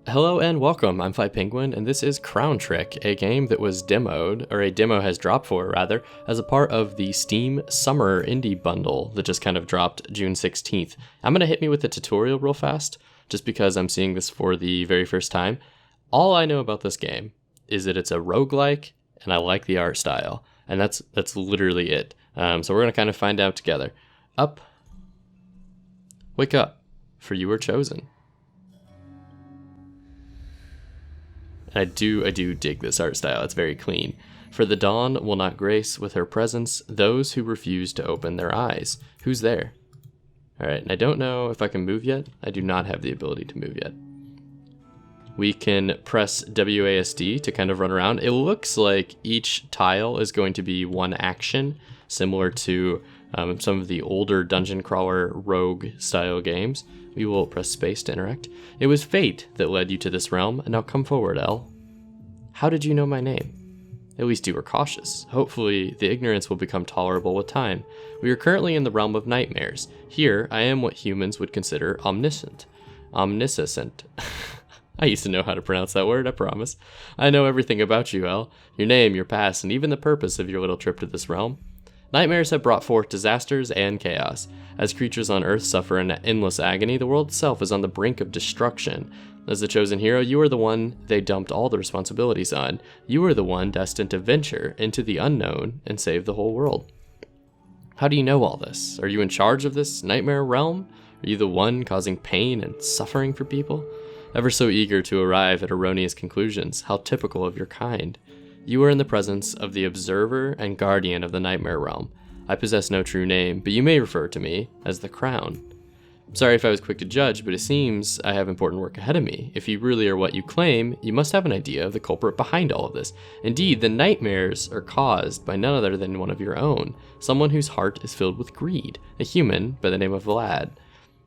Hello and welcome, I'm Fly Penguin, and this is Crown Trick, a game that was demoed, or a demo has dropped for rather, as a part of the Steam Summer Indie Bundle that just kind of dropped June 16th. I'm going to hit me with the tutorial real fast, just because I'm seeing this for the very first time. All I know about this game is that it's a roguelike, and I like the art style, and that's literally it. So we're going to kind of find out together. Up. Wake up, for you were chosen. I do dig this art style. It's very clean. For the dawn will not grace with her presence those who refuse to open their eyes. Who's there? All right, and I don't know if I can move yet. I do not have the ability to move yet. We can press WASD to kind of run around. It looks like each tile is going to be one action, similar to some of the older dungeon crawler rogue style games. We will press space to interact. It was fate that led you to this realm. Now come forward, Elle. How did you know my name? At least you were cautious. Hopefully, the ignorance will become tolerable with time. We are currently in the realm of nightmares. Here, I am what humans would consider omniscient. Omniscient. I used to know how to pronounce that word, I promise. I know everything about you, Elle. Your name, your past, and even the purpose of your little trip to this realm. Nightmares have brought forth disasters and chaos. As creatures on Earth suffer in endless agony, the world itself is on the brink of destruction. As the chosen hero, you are the one they dumped all the responsibilities on. You are the one destined to venture into the unknown and save the whole world. How do you know all this? Are you in charge of this nightmare realm? Are you the one causing pain and suffering for people? Ever so eager to arrive at erroneous conclusions, how typical of your kind. You are in the presence of the observer and guardian of the nightmare realm. I possess no true name, but you may refer to me as the Crown. Sorry if I was quick to judge, but it seems I have important work ahead of me. If you really are what you claim, you must have an idea of the culprit behind all of this. Indeed, the nightmares are caused by none other than one of your own, someone whose heart is filled with greed, a human by the name of Vlad.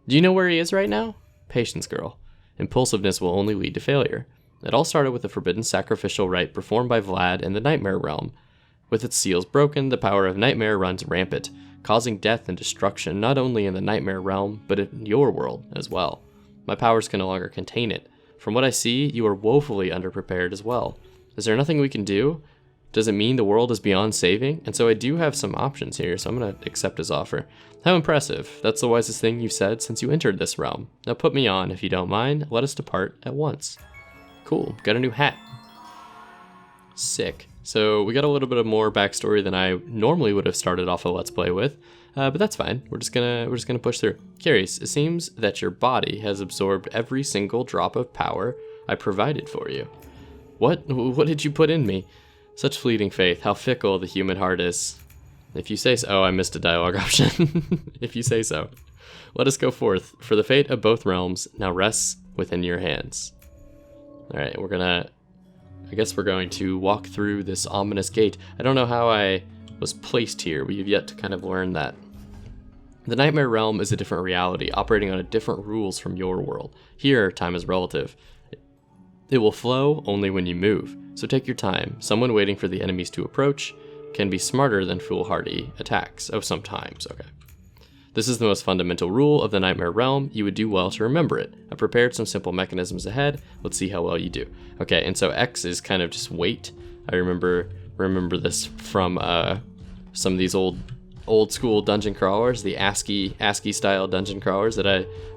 Do you know where he is right now? Patience, girl. Impulsiveness will only lead to failure. It all started with a forbidden sacrificial rite performed by Vlad in the Nightmare Realm. With its seals broken, the power of Nightmare runs rampant, causing death and destruction not only in the Nightmare Realm, but in your world as well. My powers can no longer contain it. From what I see, you are woefully underprepared as well. Is there nothing we can do? Does it mean the world is beyond saving? And so I do have some options here, so I'm going to accept his offer. How impressive. That's the wisest thing you've said since you entered this realm. Now put me on, if you don't mind. Let us depart at once. Cool, got a new hat. Sick. So we got a little bit of more backstory than I normally would have started off a Let's Play with, but that's fine. We're just gonna push through. Curious, it seems that your body has absorbed every single drop of power I provided for you. What did you put in me? Such fleeting faith, how fickle the human heart is. If you say so, oh, I missed a dialogue option. If you say so. Let us go forth, for the fate of both realms now rests within your hands. All right, I guess we're going to walk through this ominous gate. I don't know how I was placed here. We have yet to kind of learn that. The Nightmare Realm is a different reality, operating on different rules from your world. Here, time is relative. It will flow only when you move, so take your time. Someone waiting for the enemies to approach can be smarter than foolhardy attacks. Oh, sometimes, okay. This is the most fundamental rule of the Nightmare Realm. You would do well to remember it. I prepared some simple mechanisms ahead. Let's see how well you do. Okay, and so X is kind of just wait. I remember this from some of these old school dungeon crawlers, the ASCII style dungeon crawlers that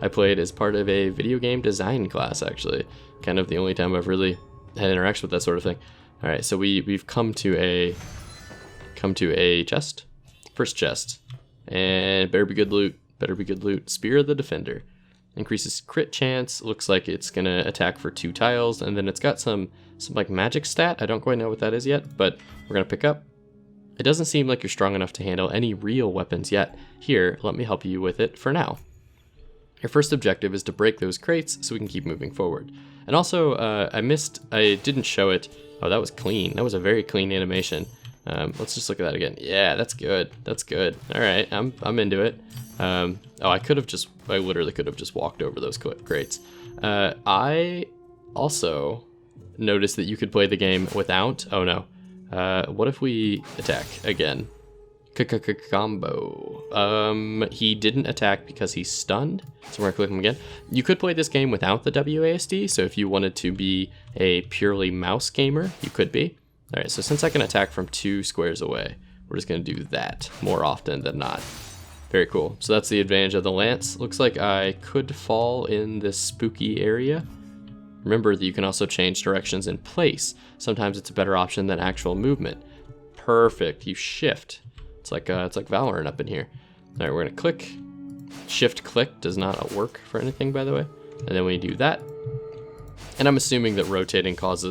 I played as part of a video game design class, actually. Kind of the only time I've really had interaction with that sort of thing. All right, so we've come to a chest. First chest. And better be good loot. Spear of the Defender. Increases crit chance. Looks like it's gonna attack for 2 tiles, and then it's got some like magic stat. I don't quite know what that is yet, but we're gonna pick up. It doesn't seem like you're strong enough to handle any real weapons yet. Here, let me help you with it for now. Your first objective is to break those crates so we can keep moving forward. And also, I didn't show it. Oh, that was clean. That was a very clean animation. Let's just look at that again. Yeah, that's good. All right, I'm into it. Oh, I literally could have just walked over those crates. I also noticed that you could play the game without. Oh no. What if we attack again? Combo. He didn't attack because he's stunned, so we're gonna click him again. You could play this game without the WASD, so if you wanted to be a purely mouse gamer, you could be. All right, so since I can attack from 2 squares away, we're just gonna do that more often than not. Very cool. So that's the advantage of the lance. Looks like I could fall in this spooky area. Remember that you can also change directions in place. Sometimes it's a better option than actual movement. Perfect. You shift. It's like Valorant up in here. All right, we're gonna click. Shift click does not work for anything, by the way. And then we do that. And I'm assuming that rotating costs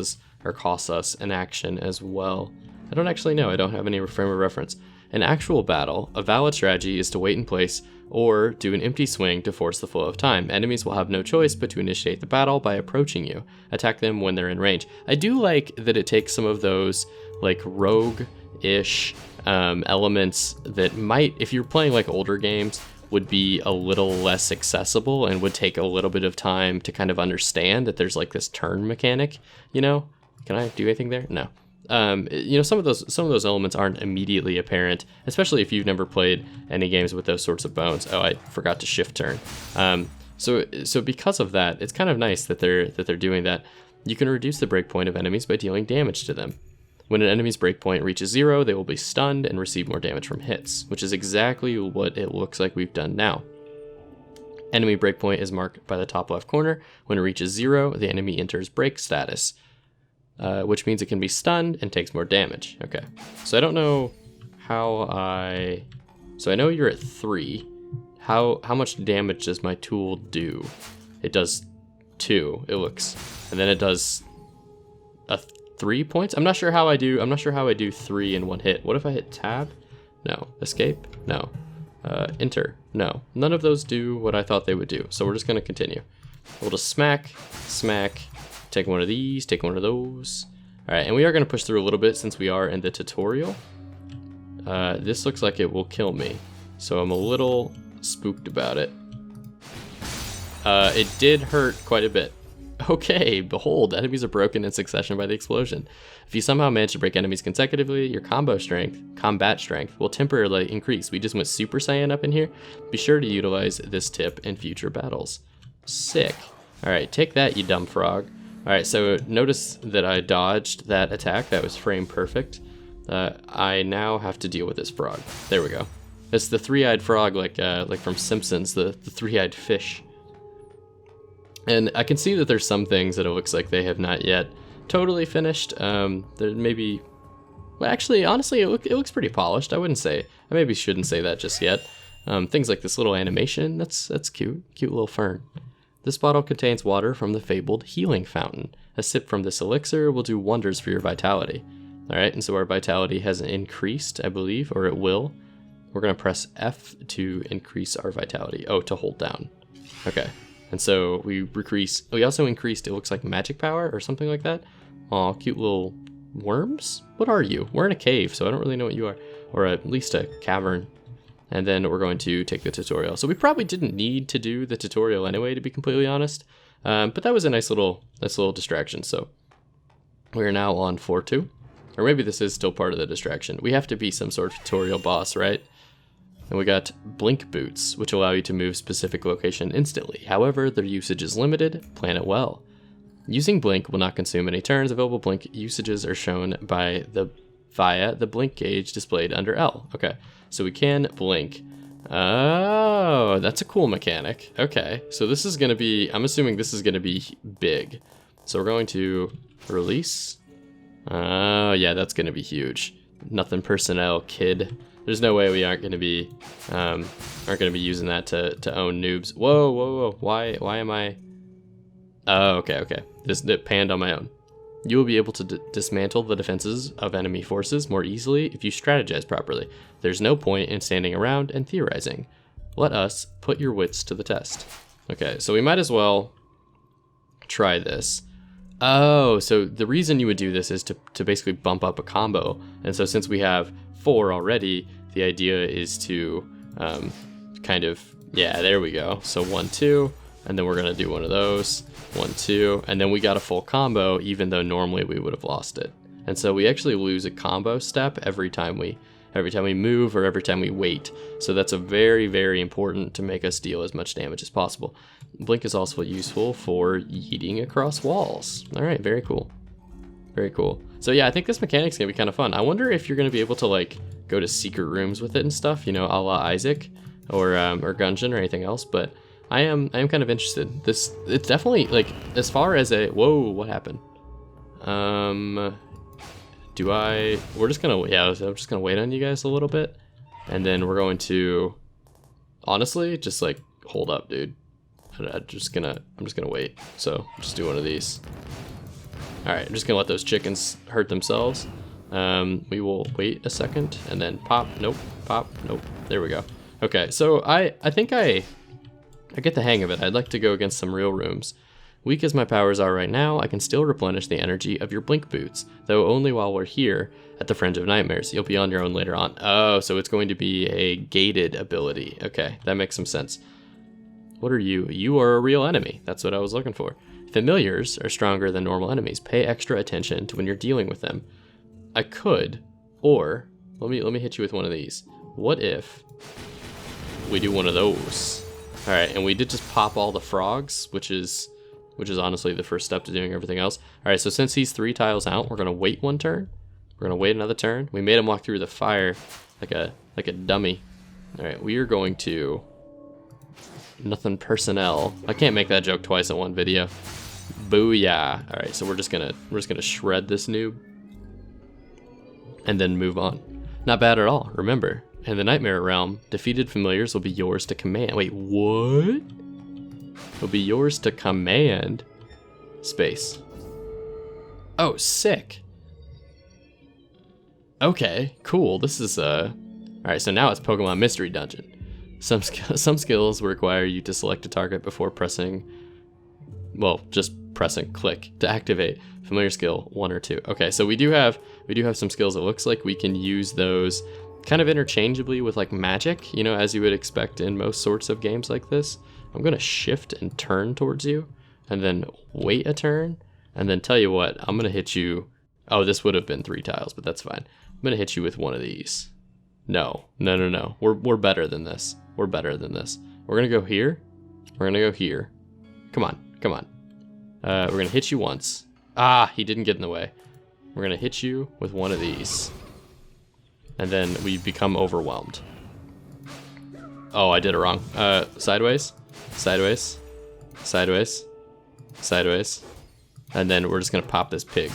us an action as well. I don't actually know. I don't have any frame of reference. In actual battle, a valid strategy is to wait in place or do an empty swing to force the flow of time. Enemies will have no choice but to initiate the battle by approaching you. Attack them when they're in range. I do like that it takes some of those like rogue-ish elements that might, if you're playing like older games, would be a little less accessible and would take a little bit of time to kind of understand that there's like this turn mechanic, you know? Can I do anything there? No. You know, some of those elements aren't immediately apparent, especially if you've never played any games with those sorts of bones. Oh, I forgot to shift turn. So because of that, it's kind of nice that they're doing that. You can reduce the breakpoint of enemies by dealing damage to them. When an enemy's breakpoint reaches 0, they will be stunned and receive more damage from hits, which is exactly what it looks like we've done now. Enemy breakpoint is marked by the top left corner. When it reaches 0, the enemy enters break status, which means it can be stunned and takes more damage. Okay, so I don't know how so I know you're at 3. How much damage does my tool do? It does 2, it looks, and then it does 3 points. I'm not sure how I do 3 in one hit. What if I hit tab? No. Escape? No. Enter? No. None of those do what I thought they would do. So we're just gonna continue. We'll just smack, take one of these, take one of those. All right, and we are gonna push through a little bit since we are in the tutorial. This looks like it will kill me, so I'm a little spooked about it. It did hurt quite a bit. Okay, behold, enemies are broken in succession by the explosion. If you somehow manage to break enemies consecutively, your combat strength will temporarily increase. We just went Super Saiyan up in here. Be sure to utilize this tip in future battles. Sick. All right, take that, you dumb frog. All right, so notice that I dodged that attack. That was frame perfect. I now have to deal with this frog. There we go. It's the three-eyed frog, like from Simpsons, the three-eyed fish. And I can see that there's some things that it looks like they have not yet totally finished. There maybe, well, actually, honestly, it looks pretty polished. I maybe shouldn't say that just yet. Things like this little animation, that's cute little fern. This bottle contains water from the fabled healing fountain. A sip from this elixir will do wonders for your vitality. All right, and so our vitality has increased, I believe, or it will. We're gonna press F to increase our vitality. Oh, to hold down. Okay. And so we also increased, it looks like magic power or something like that. Aw, cute little worms? What are you? We're in a cave, so I don't really know what you are. Or at least a cavern. And then we're going to take the tutorial. So we probably didn't need to do the tutorial anyway, to be completely honest. But that was a nice little distraction. So we're now on 4-2. Or maybe this is still part of the distraction. We have to be some sort of tutorial boss, right? And we got blink boots, which allow you to move specific location instantly. However, their usage is limited. Plan it well. Using blink will not consume any turns. Available blink usages are shown via the blink gauge displayed under L. Okay, so we can blink. Oh, that's a cool mechanic. Okay, so this is gonna be, I'm assuming this is gonna be big. So we're going to release. Oh yeah, that's gonna be huge. Nothing personnel, kid. There's no way we aren't gonna be using that to own noobs. Whoa. Why am I? Oh, okay. It panned on my own. You will be able to dismantle the defenses of enemy forces more easily if you strategize properly. There's no point in standing around and theorizing. Let us put your wits to the test. Okay, so we might as well try this. Oh, so the reason you would do this is to basically bump up a combo. And so since we have 4 already, the idea is to kind of, yeah, there we go. So 1, 2, and then we're gonna do one of those, 1, 2, and then we got a full combo, even though normally we would have lost it. And so we actually lose a combo step every time we every time we move, or every time we wait. So that's a very, very important to make us deal as much damage as possible. Blink is also useful for yeeting across walls. All right, very cool. Very cool. So yeah, I think this mechanic's gonna be kind of fun. I wonder if you're gonna be able to like go to secret rooms with it and stuff, you know, a la Isaac or Gungeon or anything else, but I am kind of interested. It's definitely like, as far as a, whoa, what happened? We're just gonna, yeah, I'm just gonna wait on you guys a little bit, and then we're going to, honestly, just like hold up, dude. I'm just gonna wait. So just do one of these. All right, I'm just gonna let those chickens hurt themselves. We will wait a second and then pop, nope, pop, nope. There we go. Okay, so I think I get the hang of it. I'd like to go against some real rooms. Weak as my powers are right now, I can still replenish the energy of your blink boots, though only while we're here at the Fringe of Nightmares. You'll be on your own later on. Oh, so it's going to be a gated ability. Okay, that makes some sense. What are you? You are a real enemy. That's what I was looking for. Familiars are stronger than normal enemies. Pay extra attention to when you're dealing with them. I could, or let me hit you with one of these. What if we do one of those? All right, and we did just pop all the frogs, which is honestly the first step to doing everything else. All right, so since he's 3 tiles out, we're gonna wait 1 turn. We're gonna wait another turn. We made him walk through the fire like a dummy. All right, we are going to nothing personnel. I can't make that joke twice in one video. Booyah! All right, so we're just gonna shred this noob and then move on. Not bad at all. Remember, in the Nightmare Realm, defeated familiars will be yours to command. Wait, what? Will be yours to command. Space. Oh, sick. Okay, cool. This is all right, so now it's Pokemon Mystery Dungeon. Some skills will require you to select a target before pressing, well, just pressing click to activate familiar skill 1 or 2. Okay, so we do have some skills. It looks like we can use those kind of interchangeably with like magic, you know, as you would expect in most sorts of games like this. I'm gonna shift and turn towards you, and then wait a turn, and then tell you what, I'm gonna hit you. Oh, this would have been 3 tiles, but that's fine. I'm gonna hit you with one of these. No. We're better than this. We're better than this. We're gonna go here. We're gonna go here. Come on. We're gonna hit you once. Ah, he didn't get in the way. We're gonna hit you with one of these, and then we become overwhelmed. Oh, I did it wrong. Sideways, sideways, sideways, sideways, and then we're just gonna pop this pig.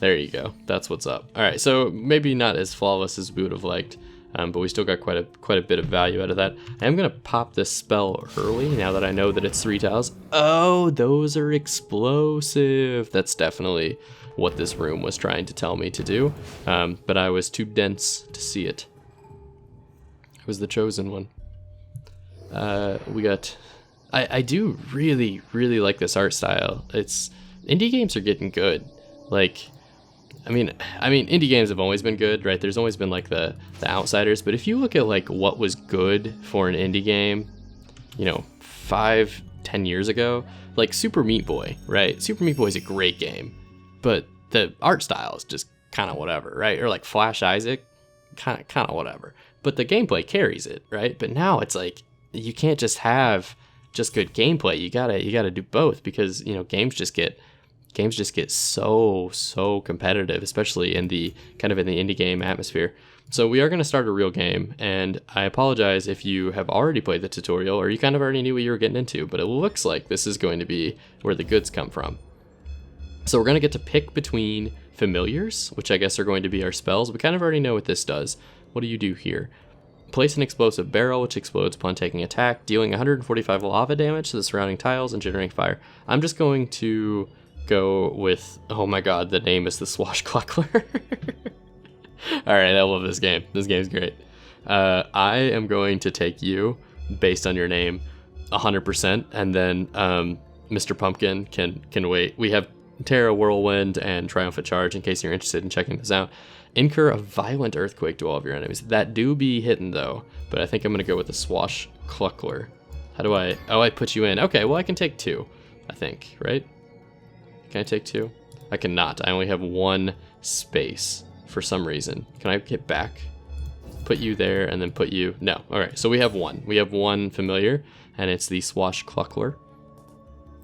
There you go. That's what's up. All right, so maybe not as flawless as we would have liked, but we still got quite a bit of value out of that. I am gonna pop this spell early now that I know that it's 3 tiles. Oh, those are explosive. That's definitely what this room was trying to tell me to do, but I was too dense to see it. I was the chosen one. We got. I do really like this art style. Indie games are getting good. Like, I mean, indie games have always been good, right? There's always been like the outsiders, but if you look at like what was good for an indie game, you know, 5-10 years ago, like Super Meat Boy, right? Super Meat Boy is a great game, but the art style is just kind of whatever, right? Or like Flash Isaac, kind of whatever, but the gameplay carries it, right? But now it's like you can't just have just good gameplay. You gotta do both, because you know games just get so competitive, especially in the kind of in the indie game atmosphere. So we are going to start a real game, and I apologize if you have already played the tutorial or you kind of already knew what you were getting into, but it looks like this is going to be where the goods come from. So we're going to get to pick between familiars, which I guess are going to be our spells. We kind of already know what this does. What do you do here? Place an explosive barrel, which explodes upon taking attack, dealing 145 lava damage to the surrounding tiles and generating fire. I'm just going to go with, oh my god, the name is the Swashbuckler. Alright, I love this game. This game's great. I am going to take you, based on your name, 100%, and then Mr. Pumpkin can wait. We have Terra Whirlwind and Triumphant Charge in case you're interested in checking this out. Incur a violent earthquake to all of your enemies. That do be hitting though, but I think I'm going to go with the Swashbuckler. How do I... Oh, I put you in. Okay, well I can take 2, I think, right? Can I take 2? I cannot. I only have 1 space for some reason. Can I get back? Put you there and then put you... No. All right, so we have one. We have one familiar, and it's the Swashbuckler.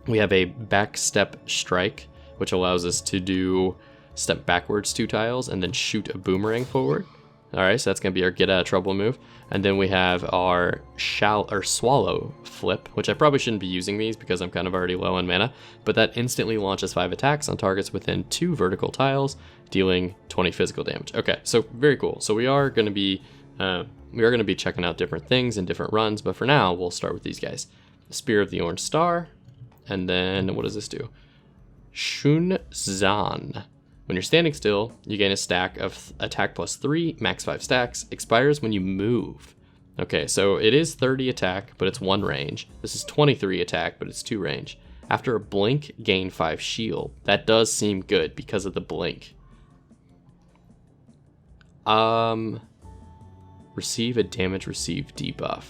We have a backstep strike, which allows us to do step backwards 2 tiles and then shoot a boomerang forward. All right, so that's going to be our get out of trouble move. And then we have our swallow flip, which I probably shouldn't be using these because I'm kind of already low on mana, but that instantly launches 5 attacks on targets within 2 vertical tiles, dealing 20 physical damage. Okay, so very cool. So we are going to be checking out different things in different runs, but for now we'll start with these guys. Spear of the Orange Star, and then what does this do? Shunzan. When you're standing still, you gain a stack of attack plus 3, max 5 stacks, expires when you move. Okay, so it is 30 attack, but it's 1 range. This is 23 attack, but it's 2 range. After a blink, gain 5 shield. That does seem good because of the blink. Receive a damage received debuff.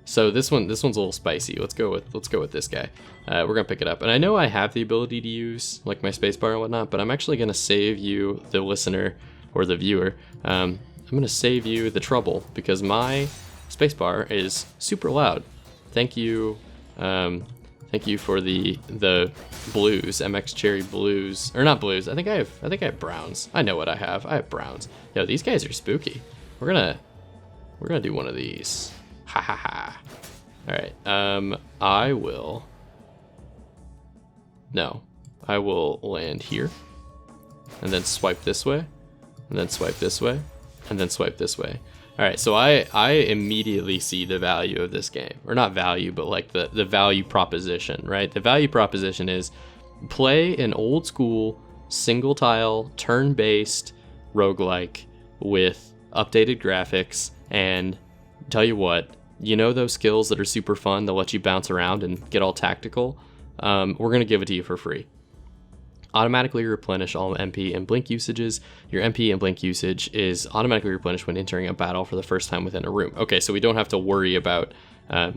So this one's a little spicy. Let's go with this guy. We're gonna pick it up, and I know I have the ability to use like my spacebar and whatnot, but I'm actually gonna save you, the listener or the viewer. I'm gonna save you the trouble because my spacebar is super loud. Thank you for the blues, MX Cherry blues, or not blues. I think I have browns. I know what I have. I have browns. Yo, these guys are spooky. We're gonna do one of these. Ha ha ha. All right. I will land here, and then swipe this way, and then swipe this way, and then swipe this way. All right. So I immediately see the value of this game, or not value, but like the value proposition, right? The value proposition is play an old school single tile turn-based roguelike with updated graphics, and tell you what, you know those skills that are super fun that let you bounce around and get all tactical? We're going to give it to you for free. Automatically replenish all MP and blink usages. Your MP and blink usage is automatically replenished when entering a battle for the first time within a room. Okay, so we don't have to worry about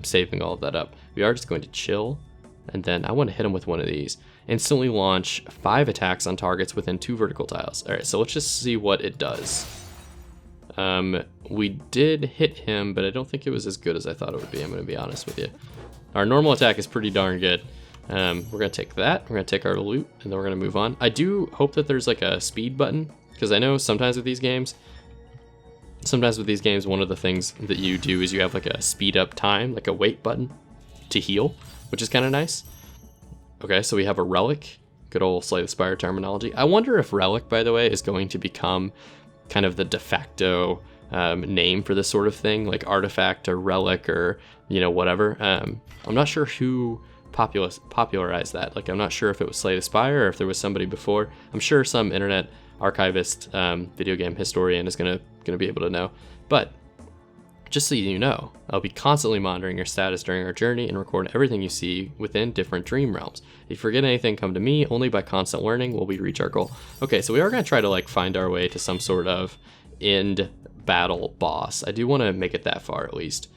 saving all of that up. We are just going to chill, and then I want to hit him with one of these. Instantly launch 5 attacks on targets within 2 vertical tiles. All right, so let's just see what it does. We did hit him, but I don't think it was as good as I thought it would be. I'm going to be honest with you. Our normal attack is pretty darn good. We're going to take that. We're going to take our loot, and then we're going to move on. I do hope that there's like a speed button, because I know sometimes with these games, one of the things that you do is you have like a speed up time, like a wait button to heal, which is kind of nice. Okay, so we have a relic. Good old Slay the Spire terminology. I wonder if relic, by the way, is going to become kind of the de facto name for this sort of thing, like artifact or relic or, you know, whatever. I'm not sure who popularized that. Like, I'm not sure if it was Slay the Spire or if there was somebody before. I'm sure some internet archivist, video game historian is gonna be able to know. But just so you know, I'll be constantly monitoring your status during our journey and record everything you see within different dream realms. If you forget anything, come to me. Only by constant learning will we reach our goal. Okay, so we are going to try to like find our way to some sort of end battle boss. I do want to make it that far at least.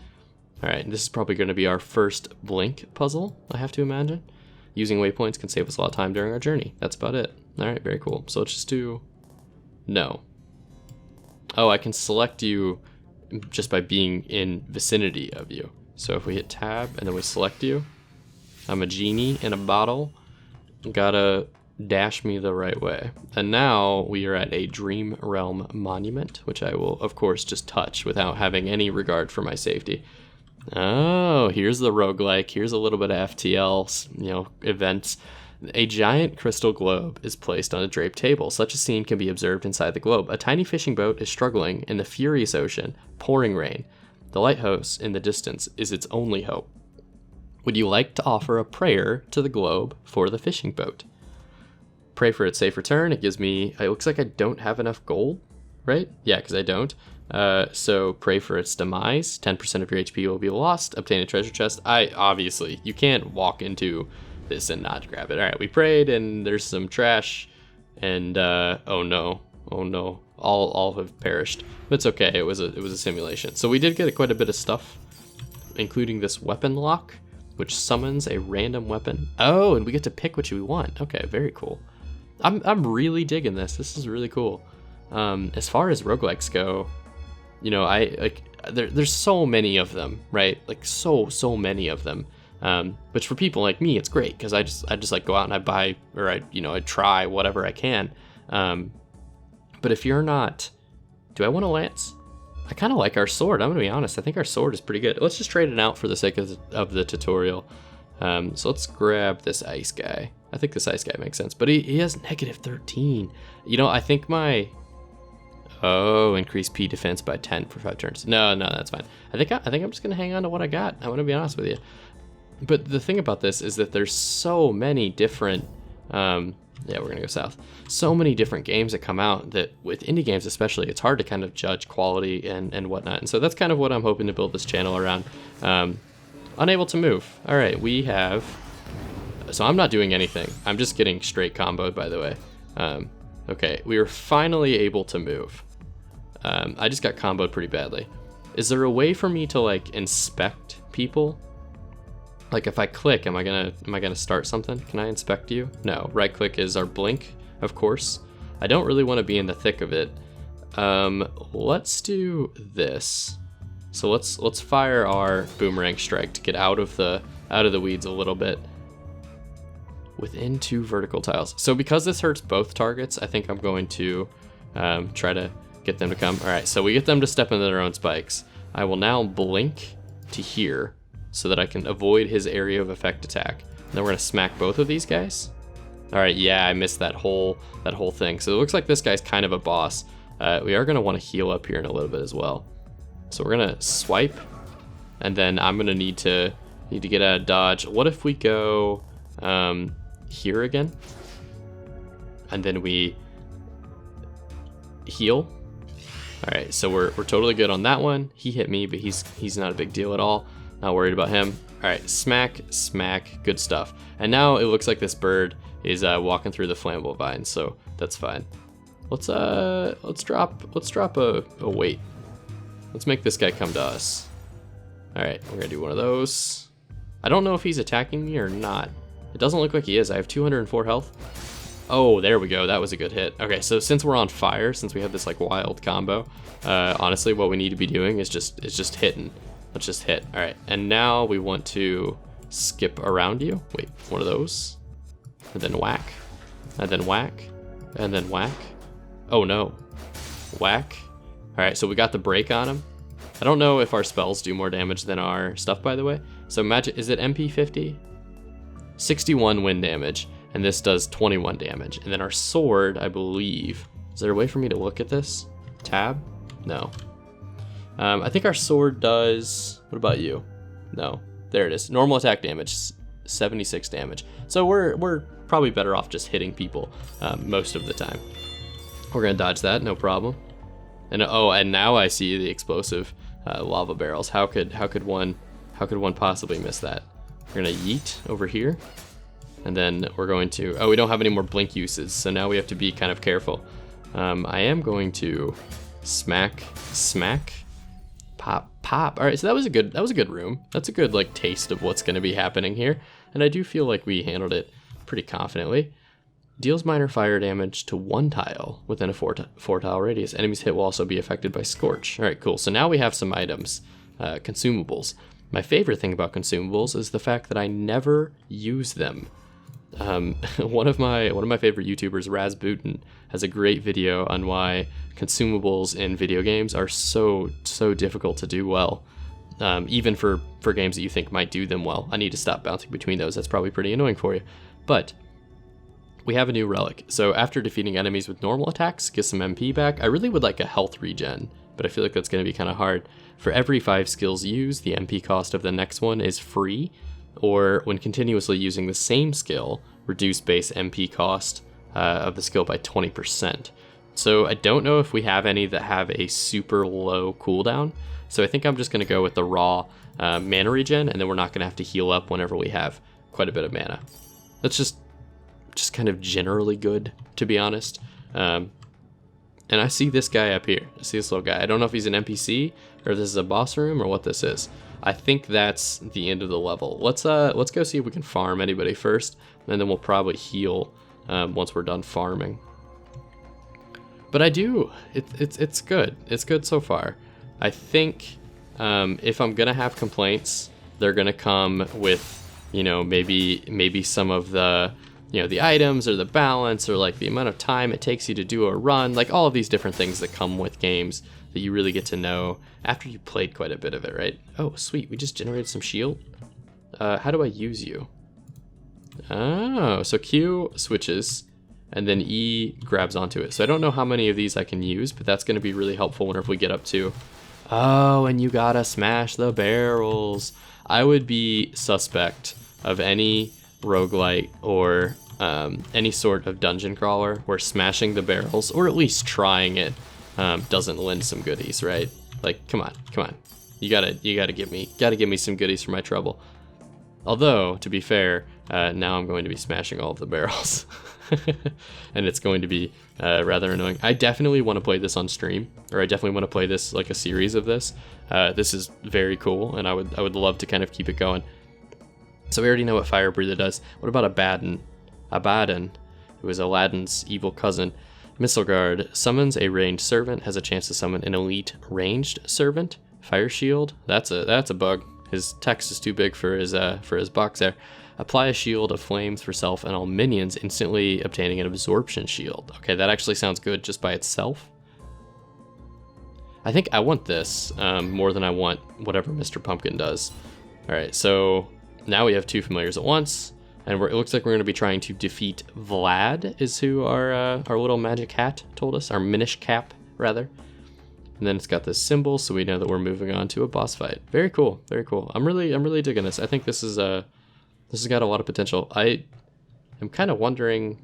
All right, this is probably going to be our first blink puzzle, I have to imagine. Using waypoints can save us a lot of time during our journey. That's about it. All right, very cool. So let's just do no. Oh, I can select you just by being in vicinity of you. So if we hit tab and then we select you, I'm a genie in a bottle. Gotta dash me the right way. And now we are at a Dream Realm monument, which I will of course just touch without having any regard for my safety. Oh, here's the roguelike. Here's a little bit of FTL, you know, events. A giant crystal globe is placed on a draped table. Such a scene can be observed inside the globe. A tiny fishing boat is struggling in the furious ocean, pouring rain. The lighthouse in the distance is its only hope. Would you like to offer a prayer to the globe for the fishing boat? Pray for its safe return. It gives me, it looks like I don't have enough gold, right? Yeah, because I don't. So pray for its demise. 10% of your HP will be lost. Obtain a treasure chest. Obviously, you can't walk into this and not grab it. All right, we prayed and there's some trash and oh no, all have perished. But it's okay. It was a simulation. So we did get quite a bit of stuff, including this weapon lock, which summons a random weapon. Oh, and we get to pick which we want. Okay, very cool. I'm really digging this. This is really cool. As far as roguelikes go, you know, there's so many of them, right? Like so many of them. Which for people like me, it's great because I just like go out and I buy, or I try whatever I can. But if you're not, do I want a lance? I kind of like our sword. I'm gonna be honest. I think our sword is pretty good. Let's just trade it out for the sake of the tutorial. So let's grab this ice guy. I think this ice guy makes sense, but he has -13. You know, I think my increase P defense by 10 for 5 turns. No, that's fine. I think I'm just gonna hang on to what I got. I want to be honest with you. But the thing about this is that there's so many different, yeah, we're gonna go south. So many different games that come out that with indie games especially, it's hard to kind of judge quality and whatnot. And so that's kind of what I'm hoping to build this channel around. Unable to move. All right, we have, so I'm not doing anything. I'm just getting straight comboed, by the way. Okay, we were finally able to move. I just got comboed pretty badly. Is there a way for me to like inspect people? Like if I click, am I gonna start something? Can I inspect you? No. Right click is our blink, of course. I don't really want to be in the thick of it. Let's do this. So let's fire our boomerang strike to get out of the weeds a little bit. Within 2 vertical tiles. So because this hurts both targets, I think I'm going to try to get them to come. All right, so we get them to step into their own spikes. I will now blink to here, so that I can avoid his area of effect attack. And then we're gonna smack both of these guys. All right, yeah, I missed that whole thing. So it looks like this guy's kind of a boss. We are gonna wanna heal up here in a little bit as well. So we're gonna swipe, and then I'm gonna need to get a dodge. What if we go here again? And then we heal. All right, so we're totally good on that one. He hit me, but he's not a big deal at all. Not worried about him. All right, smack, good stuff. And now it looks like this bird is walking through the flammable vines, so that's fine. Let's drop a weight. Let's make this guy come to us. All right, we're gonna do one of those. I don't know if he's attacking me or not. It doesn't look like he is. I have 204 health. Oh, there we go. That was a good hit. Okay, so since we're on fire, since we have this like wild combo, honestly, what we need to be doing is just hitting. Let's just hit. All right, and now we want to skip around you. Wait, one of those, and then whack, and then whack, and then whack. Oh no, whack. All right, so we got the break on him. I don't know if our spells do more damage than our stuff, by the way. So imagine, is it MP 50? 61 wind damage, and this does 21 damage. And then our sword, I believe, is there a way for me to look at this? Tab? No. I think our sword does, what about you? No, there it is. Normal attack damage, 76 damage. So we're probably better off just hitting people most of the time. We're gonna dodge that, no problem. And oh, and now I see the explosive lava barrels. How could one possibly miss that? We're gonna yeet over here, and then we're going to, oh, we don't have any more blink uses, so now we have to be kind of careful. I am going to smack, pop. All right, so that was a good room. That's a good like taste of what's gonna be happening here, and I do feel like we handled it pretty confidently. Deals minor fire damage to 1 tile within a 4 tile radius. Enemies hit will also be affected by Scorch. All right, cool. So now we have some items, consumables. My favorite thing about consumables is the fact that I never use them. One of my favorite YouTubers, Razputin, has a great video on why consumables in video games are so difficult to do well. Even for games that you think might do them well. I need to stop bouncing between those. That's probably pretty annoying for you. But we have a new relic. So after defeating enemies with normal attacks, get some MP back. I really would like a health regen, but I feel like that's going to be kind of hard. For every 5 skills used, the MP cost of the next one is free, or when continuously using the same skill, reduce base MP cost of the skill by 20%. So I don't know if we have any that have a super low cooldown, so I think I'm just going to go with the raw mana regen, and then we're not going to have to heal up whenever we have quite a bit of mana. That's just kind of generally good, to be honest. And I see this guy up here. I see this little guy. I don't know if he's an NPC or if this is a boss room or what this is. I think that's the end of the level. Let's go see if we can farm anybody first, and then we'll probably heal once we're done farming. But I do. It's good. It's good so far. I think if I'm gonna have complaints, they're gonna come with, you know, maybe some of the, you know, the items or the balance or like the amount of time it takes you to do a run, like all of these different things that come with games that you really get to know after you played quite a bit of it, right? Oh, sweet. We just generated some shield. How do I use you? Oh, so Q switches and then E grabs onto it. So I don't know how many of these I can use, but that's going to be really helpful whenever we get up to. Oh, and you gotta smash the barrels. I would be suspect of any roguelite or any sort of dungeon crawler where smashing the barrels, or at least trying it, doesn't lend some goodies, right? Like, come on. You gotta give me some goodies for my trouble. Although, to be fair, now I'm going to be smashing all of the barrels. And it's going to be rather annoying. I definitely want to play this on stream, or I definitely want to play this like a series of this. This is very cool, and I would love to kind of keep it going. So we already know what Fire Breather does. What about Abaddon? Abaddon, who is Aladdin's evil cousin. Missile Guard summons a ranged servant, has a chance to summon an elite ranged servant. Fire Shield, that's a bug. His text is too big for his box there. Apply a shield of flames for self and all minions, instantly obtaining an absorption shield. Okay, that actually sounds good just by itself. I think I want this more than I want whatever Mr. Pumpkin does. All right, so now we have two familiars at once, and it looks like we're going to be trying to defeat Vlad, is who our little magic hat told us, our Minish Cap, rather. And then it's got this symbol, so we know that we're moving on to a boss fight. Very cool, very cool. I'm really digging this. I think this has got a lot of potential. I am kind of wondering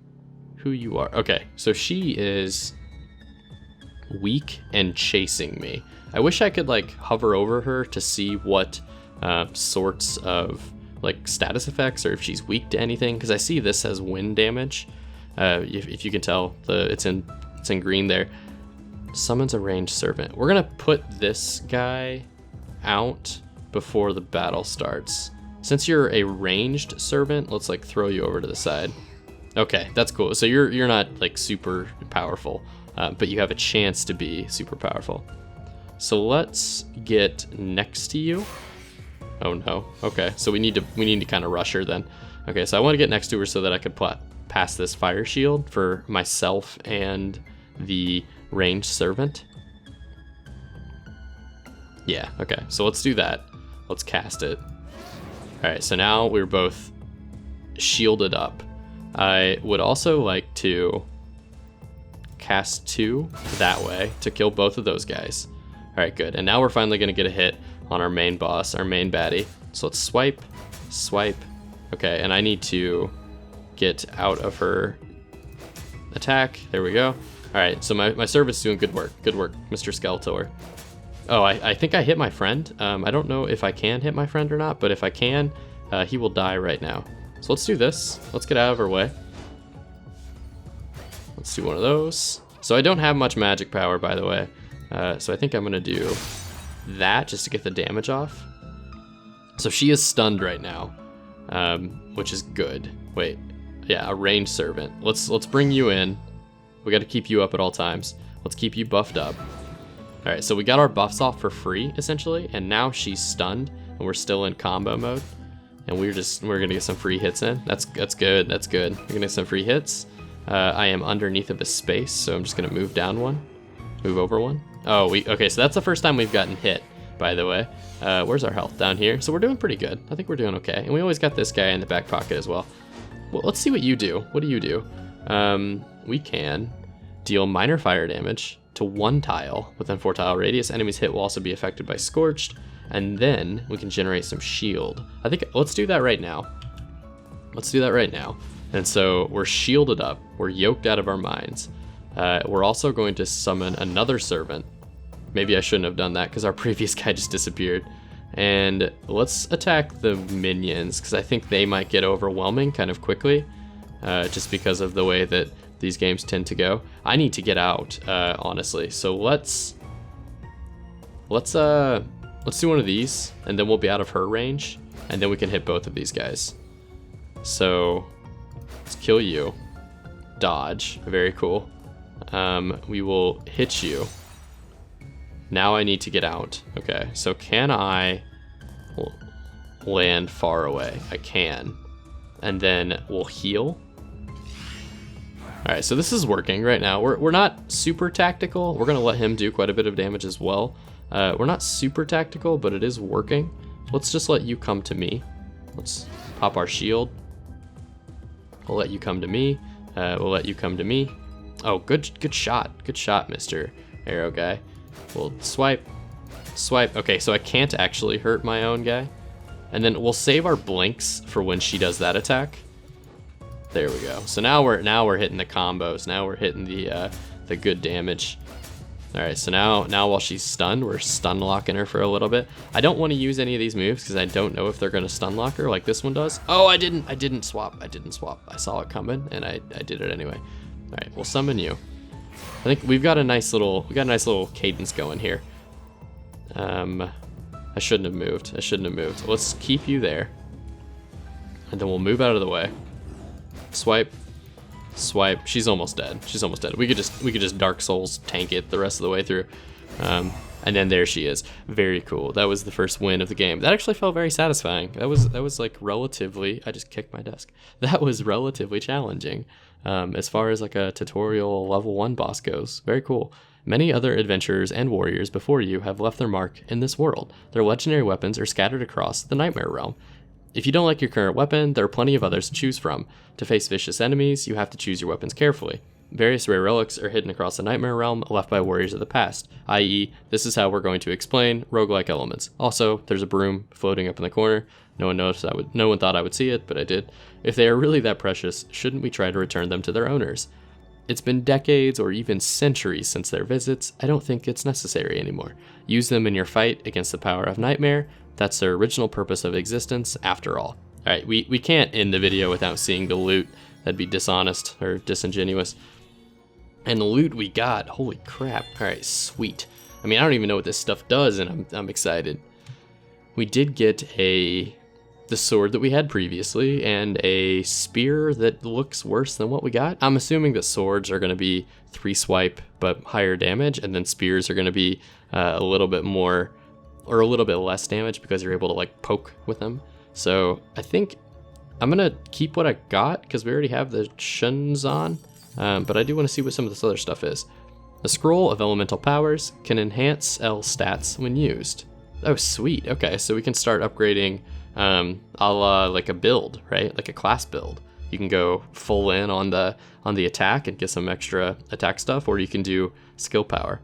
who you are. Okay, so she is weak and chasing me. I wish I could like hover over her to see what sorts of like status effects, or if she's weak to anything, because I see this has wind damage. If you can tell, it's in green there. Summons a ranged servant. We're gonna put this guy out before the battle starts. Since you're a ranged servant, let's like throw you over to the side. Okay, that's cool. So you're not like super powerful, but you have a chance to be super powerful. So let's get next to you. Oh no. Okay, so we need to kind of rush her then. Okay, so I want to get next to her so that I could pass this fire shield for myself and the ranged servant. Yeah, okay, so let's do that. Let's cast it. All right, so now we're both shielded up. I would also like to cast 2 that way to kill both of those guys. All right, good. And now we're finally gonna get a hit on our main boss, our main baddie. So let's swipe. Okay, and I need to get out of her attack. There we go. All right, so my servant's doing good work. Good work, Mr. Skeletor. Oh, I think I hit my friend. I don't know if I can hit my friend or not, but if I can, he will die right now. So let's do this. Let's get out of her way. Let's do one of those. So I don't have much magic power, by the way. So I think I'm gonna do that just to get the damage off. So she is stunned right now, which is good. Wait, yeah, a ranged servant. Let's bring you in. We got to keep you up at all times. Let's keep you buffed up. All right, so we got our buffs off for free, essentially, and now she's stunned, and we're still in combo mode, and we're gonna get some free hits in. That's good. We're gonna get some free hits. I am underneath of a space, so I'm just gonna move down one, move over one. Oh, okay, so that's the first time we've gotten hit, by the way. Where's our health? Down here. So we're doing pretty good. I think we're doing okay, and we always got this guy in the back pocket as well. Well, let's see what you do. What do you do? We can deal minor fire damage to 1 tile within 4 tile radius. Enemies hit will also be affected by Scorched, and then we can generate some shield. I think let's do that right now. And so we're shielded up. We're yoked out of our minds. We're also going to summon another servant. Maybe I shouldn't have done that because our previous guy just disappeared. And let's attack the minions because I think they might get overwhelming kind of quickly. Just because of the way that these games tend to go. I need to get out, honestly. So let's do one of these, and then we'll be out of her range, and then we can hit both of these guys. So let's kill you. Dodge, very cool. we will hit you. Now I need to get out. Okay, so can I land far away? I can. And then we'll heal. All right, so this is working right now. We're not super tactical. We're gonna let him do quite a bit of damage as well. We're not super tactical, but it is working. Let's just let you come to me. Let's pop our shield. We'll let you come to me. We'll let you come to me. Oh, good shot. Good shot, Mr. Arrow guy. We'll swipe. Okay, so I can't actually hurt my own guy. And then we'll save our blinks for when she does that attack. There we go. So now we're hitting the combos. Now we're hitting the good damage. All right, so now while she's stunned, we're stun locking her for a little bit. I don't want to use any of these moves because I don't know if they're going to stun lock her like this one does. Oh, I didn't swap. I saw it coming and I did it anyway. All right, we'll summon you. I think we got a nice little cadence going here. I shouldn't have moved. Let's keep you there. And then we'll move out of the way. Swipe. She's almost dead. We could just Dark Souls tank it the rest of the way through. And then there she is. Very cool. That was the first win of the game. That actually felt very satisfying. That was like relatively, I just kicked my desk. That was relatively challenging. As far as like a tutorial level 1 boss goes. Very cool. Many other adventurers and warriors before you have left their mark in this world. Their legendary weapons are scattered across the Nightmare Realm. If you don't like your current weapon, there are plenty of others to choose from. To face vicious enemies, you have to choose your weapons carefully. Various rare relics are hidden across the Nightmare Realm left by warriors of the past, i.e., this is how we're going to explain roguelike elements. Also, there's a broom floating up in the corner. No one thought I would see it, but I did. If they are really that precious, shouldn't we try to return them to their owners? It's been decades or even centuries since their visits. I don't think it's necessary anymore. Use them in your fight against the power of Nightmare. That's their original purpose of existence, after all. All right, we can't end the video without seeing the loot. That'd be dishonest or disingenuous. And the loot we got, holy crap. All right, sweet. I mean, I don't even know what this stuff does, and I'm excited. We did get the sword that we had previously and a spear that looks worse than what we got. I'm assuming that swords are going to be 3 swipe but higher damage, and then spears are going to be a little bit more or a little bit less damage because you're able to like poke with them. So I think I'm gonna keep what I got because we already have the shuns on, but I do want to see what some of this other stuff is. A scroll of elemental powers can enhance Elle stats when used. Oh, sweet. Okay, so we can start upgrading a la like a build, right? Like a class build. You can go full in on the attack and get some extra attack stuff, or you can do skill power.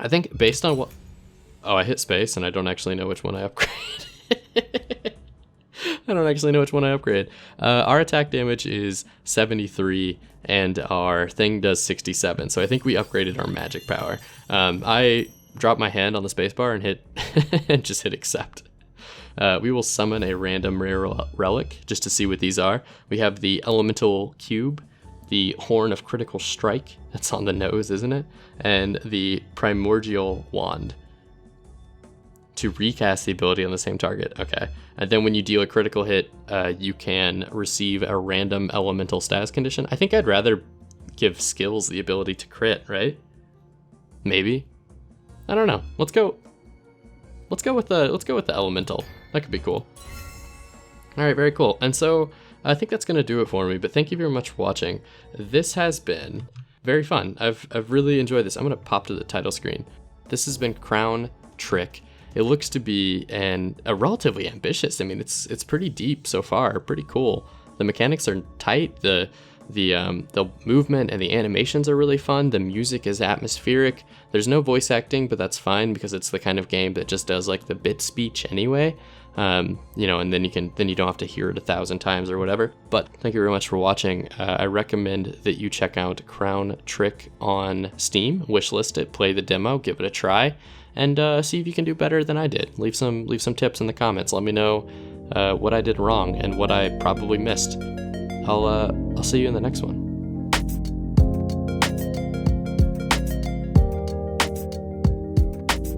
I think based on what... Oh, I hit space and I don't actually know which one I upgrade. Our attack damage is 73 and our thing does 67. So I think we upgraded our magic power. I dropped my hand on the spacebar and hit and just hit accept. We will summon a random rare relic just to see what these are. We have the elemental cube, the horn of critical strike. That's on the nose, isn't it? And the primordial wand. To recast the ability on the same target. Okay. And then when you deal a critical hit, you can receive a random elemental status condition. I think I'd rather give skills the ability to crit, right? Maybe. I don't know. Let's go with the elemental. That could be cool. All right, very cool. And so I think that's gonna do it for me. But thank you very much for watching. This has been very fun. I've really enjoyed this. I'm gonna pop to the title screen. This has been Crown Trick. It looks to be a relatively ambitious. I mean, it's pretty deep so far, pretty cool. The mechanics are tight. The movement and the animations are really fun. The music is atmospheric. There's no voice acting, but that's fine because it's the kind of game that just does like the bit speech anyway. And then you don't have to hear it 1,000 times or whatever. But thank you very much for watching. I recommend that you check out Crown Trick on Steam, wishlist it, play the demo, give it a try, and see if you can do better than I did. Leave some tips in the comments. Let me know what I did wrong and what I probably missed. I'll see you in the next one.